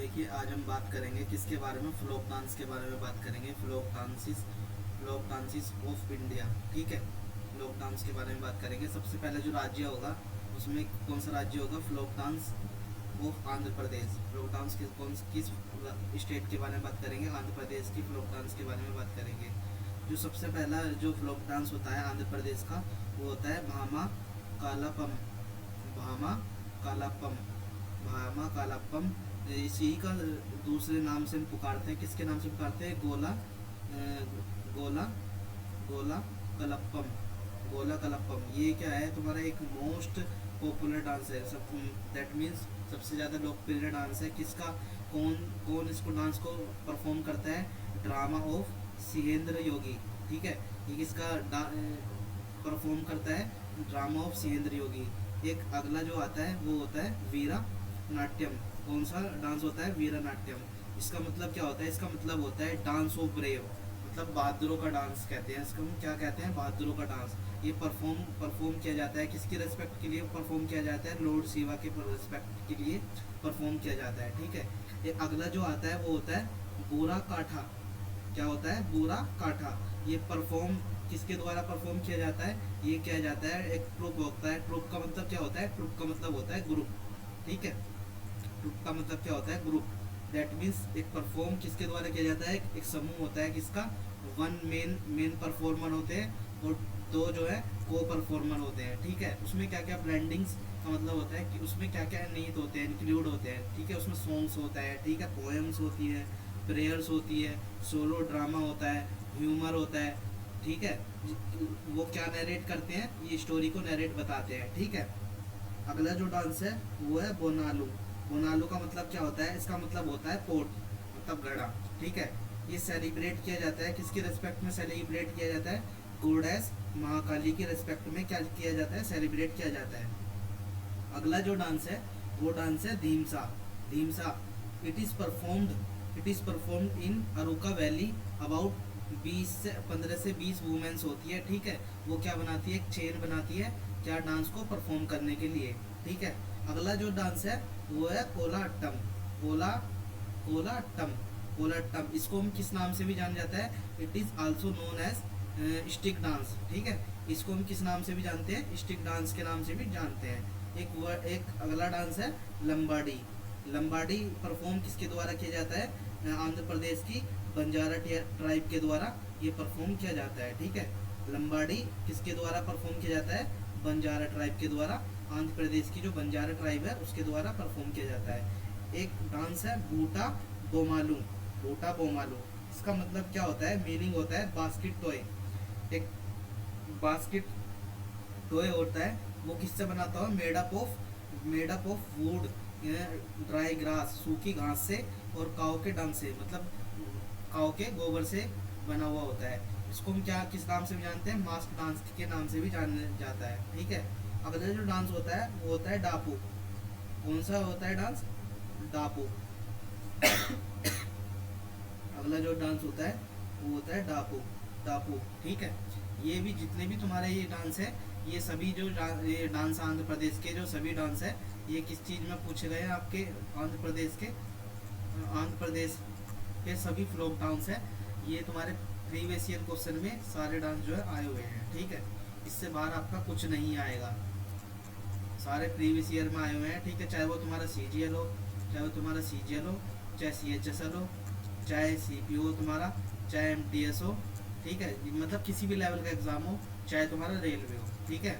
देखिए, आज हम बात करेंगे किसके बारे में, फ्लोक डांस के बारे में बात करेंगे। Folk dances of India. ठीक है, फ्लोक डांस के बारे में बात करेंगे। सबसे पहले जो राज्य होगा उसमें कौन सा राज्य होगा, folk dance of Andhra Pradesh. Folk dance किस स्टेट के बारे में बात करेंगे, आंध्र प्रदेश की फ्लोक डांस के बारे में बात करेंगे। जो सबसे पहला जो फ्लोक डांस होता है आंध्र प्रदेश का, वो होता है भामा कालापम। भामा कालापम, भामा कालापम। इसी का दूसरे नाम से हम पुकारते हैं, किसके नाम से पुकारते हैं, गोला गोला कलप्पम। गोला कलप्पम ये क्या है, तुम्हारा एक मोस्ट पॉपुलर डांस है। सब दैट मीन्स सबसे ज़्यादा लोकप्रिय डांस है। किसका, कौन कौन इसको डांस को परफॉर्म करता है, ड्रामा ऑफ सिहेंद्र योगी। ठीक है, ये किसका परफॉर्म करता है, ड्रामा ऑफ सिहेंद्र योगी। एक अगला जो आता है वो होता है वीरा नाट्यम। कौन सा डांस होता है, वीरा नाट्यम। इसका मतलब क्या होता है, इसका मतलब होता है डांस ऑफ ब्रेव, मतलब बहादुरों का डांस कहते हैं इसको। क्या कहते हैं, बहादुरों का डांस। ये परफॉर्म किया जाता है, किसकी रेस्पेक्ट के लिए परफॉर्म किया जाता है, लॉर्ड शिवा के रेस्पेक्ट के लिए परफॉर्म किया जाता है। ठीक है, ये अगला जो आता है वो होता है बूरा काठा। क्या होता है, बूरा काठा। ये परफॉर्म किसके द्वारा परफॉर्म किया जाता है, ये किया जाता है, एक ट्रुप होता है। ट्रुप का मतलब क्या होता है, ट्रुप का मतलब होता है ग्रुप। ठीक है, ग्रुप का मतलब क्या होता है, ग्रुप। दैट मीन्स एक परफॉर्म किसके द्वारा किया जाता है, एक समूह होता है किसका, वन मेन परफॉर्मर होते हैं और दो जो है को परफॉर्मर होते हैं। ठीक है, उसमें क्या क्या ब्लेंडिंग्स का मतलब होता है कि उसमें क्या क्या निहित होते हैं, इंक्लूड होते हैं। ठीक है, उसमें सॉन्ग्स होता है, ठीक है, पोएम्स होती है, प्रेयर्स होती है, सोलो ड्रामा होता है, ह्यूमर होता है। ठीक है, वो क्या नरेट करते हैं, ये स्टोरी को नरेट बताते हैं। ठीक है, अगला जो डांस है वो है बोनालू। बोनालू का मतलब क्या होता है, इसका मतलब होता है पोर्ट, मतलब घड़ा। ठीक है, ये सेलिब्रेट किया जाता है, किसकी रेस्पेक्ट में सेलिब्रेट किया जाता है, गॉडेस महाकाली की रेस्पेक्ट में क्या किया जाता है, सेलिब्रेट किया जाता है। अगला जो डांस है वो डांस है Dhimsa. Dhimsa it is performed in Araku valley. About 15 से 20 वुमेन्स होती है। ठीक है, वो क्या बनाती है, एक चेन बनाती है, क्या, डांस को परफॉर्म करने के लिए। ठीक है, अगला जो डांस है वो है कोलाट्टम। कोला कोलाट्टम कोलाट्टम इसको हम किस नाम से भी जाना जाता है, it is also known as stick dance. ठीक है, इसको हम किस नाम से भी जानते हैं, स्टिक डांस के नाम से भी जानते हैं। एक अगला डांस है लंबाडी। लंबाडी परफॉर्म किसके द्वारा किया जाता है, आंध्र प्रदेश की बंजारा ट्राइब के द्वारा ये परफॉर्म किया जाता है। ठीक है, लंबाडी किसके द्वारा परफॉर्म किया जाता है, बंजारा ट्राइब के द्वारा। आंध्र प्रदेश की जो बंजारा ट्राइब है उसके द्वारा परफॉर्म किया जाता है। एक डांस है बूटा बोमालू। बूटा बोमालू इसका मतलब क्या होता है, मीनिंग होता है बास्केट टॉय। एक बास्केट टॉय होता है, वो किससे बनाता है, made up of would, dry grass, सूखी घास से, और काऊ के डंग से, मतलब काऊ के गोबर से बना हुआ होता है। इसको हम क्या किस नाम से भी जानते हैं, मास्क डांस के नाम से भी जाना जाता है। ठीक है, अगला जो डांस होता है वो होता है डापू। कौन सा होता है डांस, डापू। अगला जो डांस होता है वो होता है डापू। डापू, ठीक है, ये भी जितने भी तुम्हारे ये डांस है, ये सभी जो ये डांस आंध्र प्रदेश के जो सभी डांस है, ये किस चीज़ में पूछे गए हैं आपके, आंध्र प्रदेश के सभी फ्लोक डांस है। ये तुम्हारे प्रीवियस ईयर क्वेश्चन में सारे डांस जो है आए हुए हैं। ठीक है, इससे बाहर आपका कुछ नहीं आएगा, सारे प्रीवियस ईयर में आए हुए हैं। ठीक है, चाहे वो तुम्हारा CGL हो, चाहे CHSL हो, चाहे CPO हो तुम्हारा, चाहे MTS हो। ठीक है, मतलब किसी भी लेवल का एग्ज़ाम हो, चाहे तुम्हारा रेलवे हो। ठीक है,